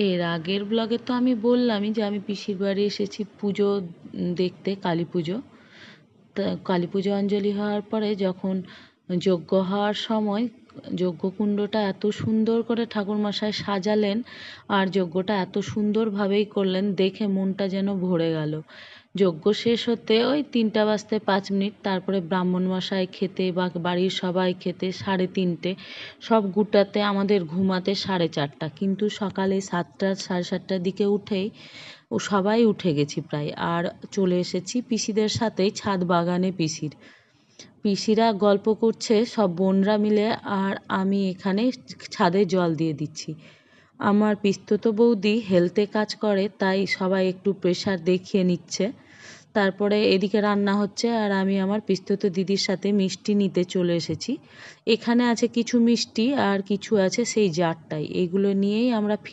এর আগের ব্লগে তো আমি বললামই যে আমি পিসির বাড়ি এসেছি পুজো দেখতে, কালী পুজো। তা কালী পুজো অঞ্জলি হওয়ার পরে যখন যজ্ঞ হওয়ার সময় যজ্ঞকুণ্ডটা এত সুন্দর করে ঠাকুরমশাই সাজালেন আর যজ্ঞটা এত সুন্দরভাবেই করলেন, দেখে মনটা যেন ভরে গেল। যজ্ঞ শেষ হতে ওই 3টা বাজতে 5 মিনিট, তারপরে ব্রাহ্মণমশাই খেতে বা বাড়ির সবাই খেতে 3:30, সব গুটাতে আমাদের ঘুমাতে 4:30, কিন্তু সকালে 7টা 7:30টার দিকে উঠেই সবাই উঠে গেছি প্রায়, আর চলে এসেছি পিসিদের সাথেই ছাদ বাগানে। পিসিরা গল্প করছে সব বোনরা মিলে, আর আমি এখানে ছাদে জল দিয়ে দিচ্ছি। আমার পিস্তত বৌদি হেলথে কাজ করে, তাই সবাই একটু প্রেশার দেখিয়ে নিচ্ছে। তারপরে এদিকে রান্না হচ্ছে আর আমি আমার পিস্তত দিদির সাথে মিষ্টি নিতে চলে এসেছি। এখানে আছে কিছু মিষ্টি আর কিছু আছে সেই জারটাই, এগুলো নিয়েই আমরা